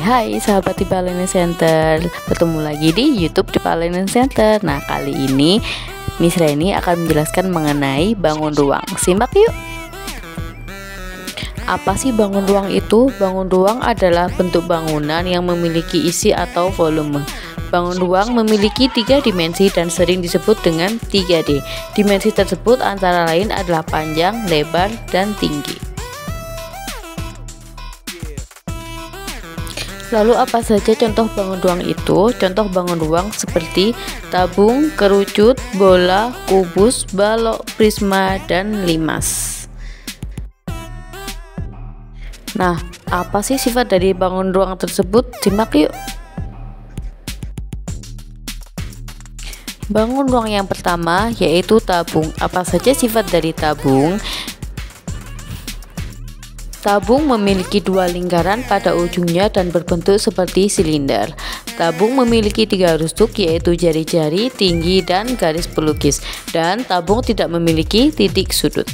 Hai sahabat Dipa Learning Center, bertemu lagi di YouTube Dipa Learning Center. Nah, kali ini Miss Reni akan menjelaskan mengenai bangun ruang. Simak yuk. Apa sih bangun ruang itu? Bangun ruang adalah bentuk bangunan yang memiliki isi atau volume. Bangun ruang memiliki 3 dimensi dan sering disebut dengan 3D. Dimensi tersebut antara lain adalah panjang, lebar, dan tinggi. Lalu apa saja contoh bangun ruang itu? Contoh bangun ruang seperti tabung, kerucut, bola, kubus, balok, prisma, dan limas. Nah, apa sih sifat dari bangun ruang tersebut? Simak yuk. Bangun ruang yang pertama yaitu tabung. Apa saja sifat dari tabung? Tabung memiliki 2 lingkaran pada ujungnya dan berbentuk seperti silinder. Tabung memiliki 3 rusuk yaitu jari-jari, tinggi, dan garis pelukis. Dan tabung tidak memiliki titik sudut.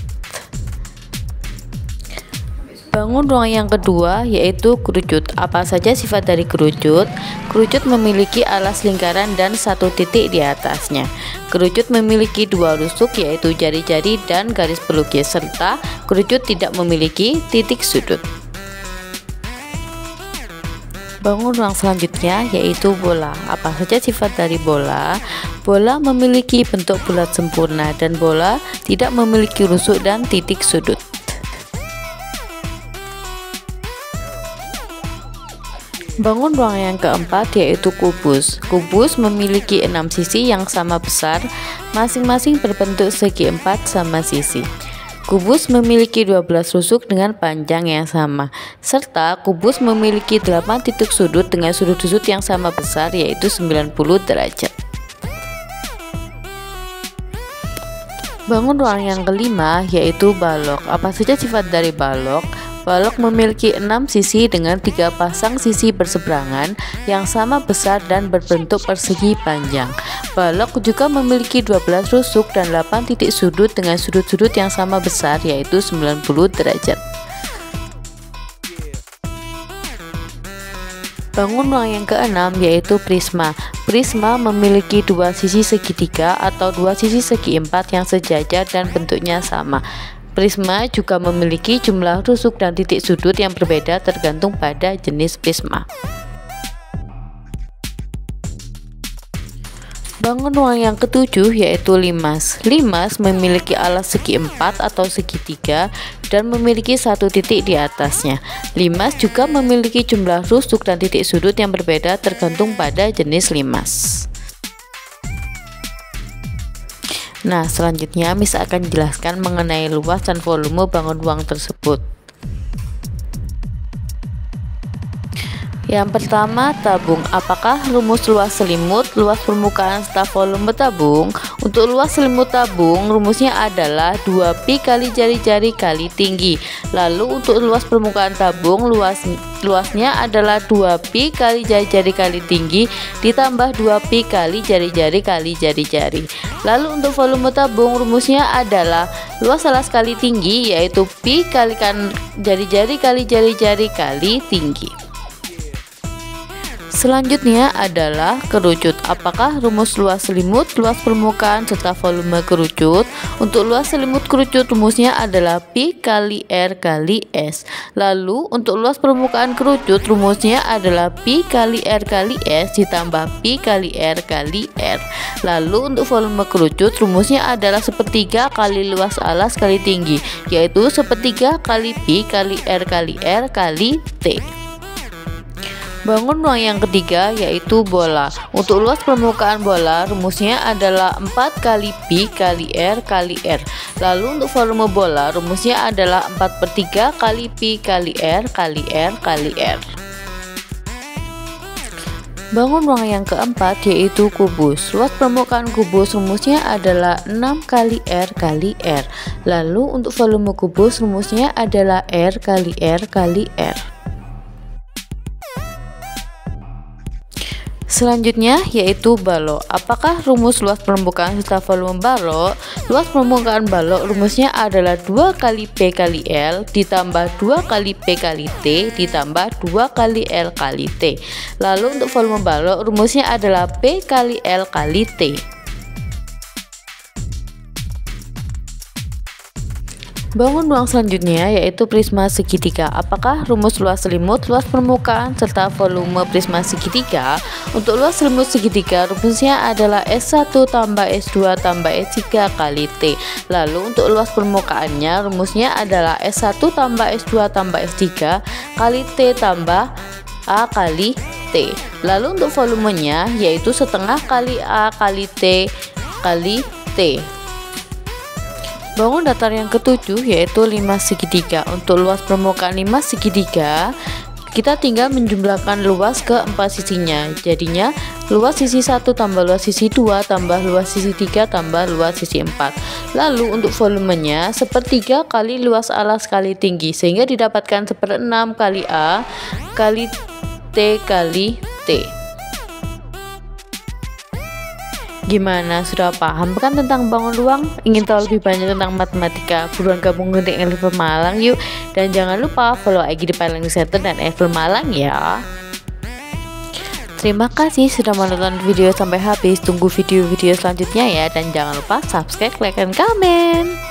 Bangun ruang yang kedua yaitu kerucut. Apa saja sifat dari kerucut? Kerucut memiliki alas lingkaran dan 1 titik di atasnya. Kerucut memiliki 2 rusuk yaitu jari-jari dan garis pelukis, serta kerucut tidak memiliki titik sudut. Bangun ruang selanjutnya yaitu bola. Apa saja sifat dari bola? Bola memiliki bentuk bulat sempurna dan bola tidak memiliki rusuk dan titik sudut. Bangun ruang yang keempat yaitu kubus. Kubus memiliki 6 sisi yang sama besar, masing-masing berbentuk segi 4 sama sisi. Kubus memiliki 12 rusuk dengan panjang yang sama, serta kubus memiliki 8 titik sudut dengan sudut-sudut yang sama besar yaitu 90 derajat. Bangun ruang yang kelima yaitu balok. Apa saja sifat dari balok? Balok memiliki 6 sisi dengan 3 pasang sisi berseberangan yang sama besar dan berbentuk persegi panjang. Balok juga memiliki 12 rusuk dan 8 titik sudut dengan sudut-sudut yang sama besar yaitu 90 derajat. Bangun ruang yang keenam yaitu prisma. Prisma memiliki 2 sisi segitiga atau 2 sisi segi 4 yang sejajar dan bentuknya sama. Prisma juga memiliki jumlah rusuk dan titik sudut yang berbeda tergantung pada jenis prisma. Bangun ruang yang ketujuh yaitu limas. Limas memiliki alas segi 4 atau segitiga dan memiliki 1 titik di atasnya. Limas juga memiliki jumlah rusuk dan titik sudut yang berbeda tergantung pada jenis limas. Nah, selanjutnya Miss akan menjelaskan mengenai luas dan volume bangun ruang tersebut. Yang pertama, tabung. Apakah rumus luas selimut, luas permukaan serta volume tabung? Untuk luas selimut tabung, rumusnya adalah 2pi kali jari-jari kali tinggi. Lalu untuk luas permukaan tabung, luasnya adalah 2pi kali jari-jari kali tinggi ditambah 2pi kali jari-jari kali jari-jari. Lalu untuk volume tabung, rumusnya adalah luas alas kali tinggi yaitu pi kalikan jari-jari kali jari-jari kali tinggi. Selanjutnya adalah kerucut. Apakah rumus luas selimut, luas permukaan, serta volume kerucut? Untuk luas selimut kerucut rumusnya adalah pi kali R kali S. Lalu untuk luas permukaan kerucut rumusnya adalah pi kali R kali S ditambah pi kali R kali R. Lalu untuk volume kerucut rumusnya adalah sepertiga kali luas alas kali tinggi, yaitu sepertiga kali pi kali R kali R kali T. Bangun ruang yang ketiga yaitu bola. Untuk luas permukaan bola rumusnya adalah 4 kali pi kali R kali R. Lalu untuk volume bola rumusnya adalah 4/3 kali pi kali R kali R kali R. Bangun ruang yang keempat yaitu kubus. Luas permukaan kubus rumusnya adalah 6 kali R kali R. Lalu untuk volume kubus rumusnya adalah R kali R kali R. Selanjutnya yaitu balok. Apakah rumus luas permukaan serta volume balok? Luas permukaan balok rumusnya adalah 2 kali P kali L ditambah 2 kali P kali T ditambah 2 kali L kali T. Lalu untuk volume balok rumusnya adalah P kali L kali T. Bangun ruang selanjutnya yaitu prisma segitiga. Apakah rumus luas selimut, luas permukaan, serta volume prisma segitiga? Untuk luas selimut segitiga rumusnya adalah S1 tambah S2 tambah S3 kali T. Lalu untuk luas permukaannya rumusnya adalah S1 tambah S2 tambah S3 kali T tambah A kali T. Lalu untuk volumenya yaitu setengah kali A kali T kali T. Bangun datar yang ketujuh yaitu 5 segitiga. Untuk luas permukaan 5 segitiga kita tinggal menjumlahkan luas ke 4 sisinya. Jadinya luas sisi 1 tambah luas sisi 2 tambah luas sisi 3 tambah luas sisi 4. Lalu untuk volumenya 1/3 kali luas alas kali tinggi, sehingga didapatkan 1/6 kali A kali T kali T. Gimana, sudah paham kan tentang bangun ruang? Ingin tahu lebih banyak tentang matematika? Buruan gabung dengan Level Malang yuk. Dan jangan lupa follow IG di Paling Center dan Level Malang ya. Terima kasih sudah menonton video sampai habis. Tunggu video-video selanjutnya ya. Dan jangan lupa subscribe, like, dan komen.